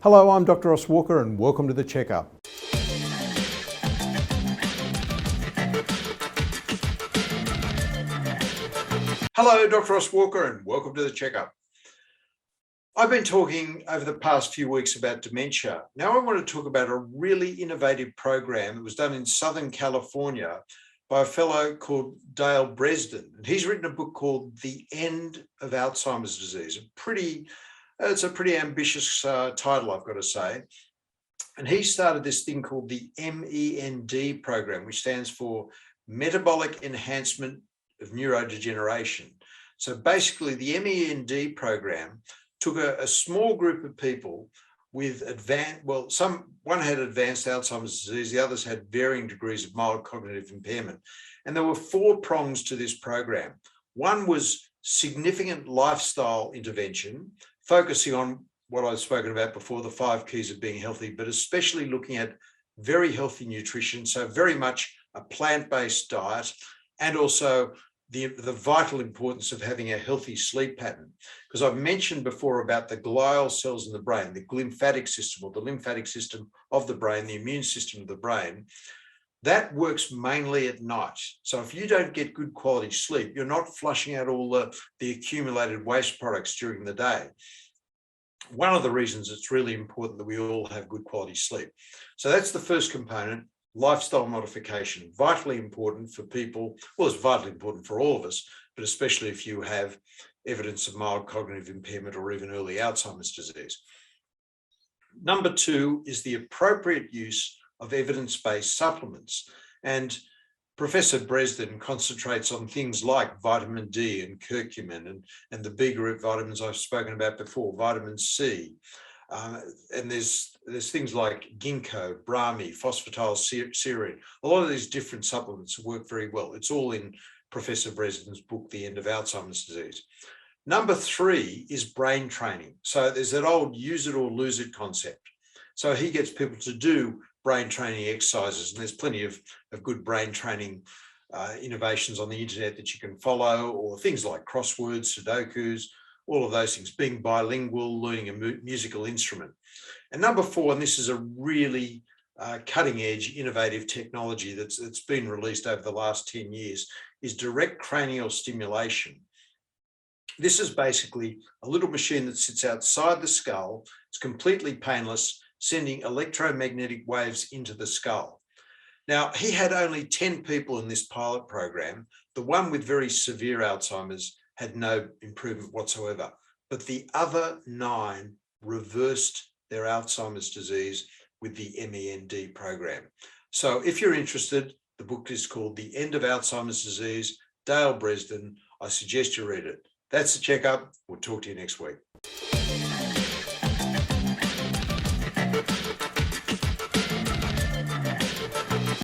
Hello, I'm Dr. Ross Walker and welcome to The Checkup. Hello, Dr. Ross Walker and welcome to The Checkup. I've been talking over the past few weeks about dementia. Now I want to talk about a really innovative program that was done in Southern California by a fellow called Dale Bredesen. And he's written a book called The End of Alzheimer's Disease. It's a pretty ambitious title, I've got to say. And he started this thing called the MEND program, which stands for Metabolic Enhancement of Neurodegeneration. So basically the MEND program took a small group of people with one had advanced Alzheimer's disease, the others had varying degrees of mild cognitive impairment. And there were 4 prongs to this program. One was significant lifestyle intervention, focusing on what I've spoken about before, the 5 keys of being healthy, but especially looking at very healthy nutrition. So very much a plant-based diet, and also the vital importance of having a healthy sleep pattern. Because I've mentioned before about the glial cells in the brain, the lymphatic system, or the lymphatic system of the brain, the immune system of the brain, that works mainly at night. So if you don't get good quality sleep, you're not flushing out all the accumulated waste products during the day. One of the reasons it's really important that we all have good quality sleep. So that's the first component. Lifestyle modification, vitally important for people. Well, it's vitally important for all of us, but especially if you have evidence of mild cognitive impairment or even early Alzheimer's disease. Number 2 is the appropriate use of evidence-based supplements. And Professor Bredesen concentrates on things like vitamin D and curcumin and the B group vitamins I've spoken about before, vitamin C. And there's things like ginkgo, brahmi, phosphatidylserine. A lot of these different supplements work very well. It's all in Professor Bredesen's book, The End of Alzheimer's Disease. Number 3 is brain training. So there's that old use it or lose it concept. So he gets people to do brain training exercises, and there's plenty of good brain training innovations on the internet that you can follow, or things like crosswords, Sudokus, all of those things, being bilingual, learning a musical instrument. And number 4, and this is a really cutting edge, innovative technology that's been released over the last 10 years, is direct cranial stimulation. This is basically a little machine that sits outside the skull. It's completely painless, sending electromagnetic waves into the skull. Now, he had only 10 people in this pilot program. The one with very severe Alzheimer's had no improvement whatsoever, but the other 9 reversed their Alzheimer's disease with the MEND program. So if you're interested, the book is called The End of Alzheimer's Disease, Dale Bredesen. I suggest you read it. That's The Checkup. We'll talk to you next week.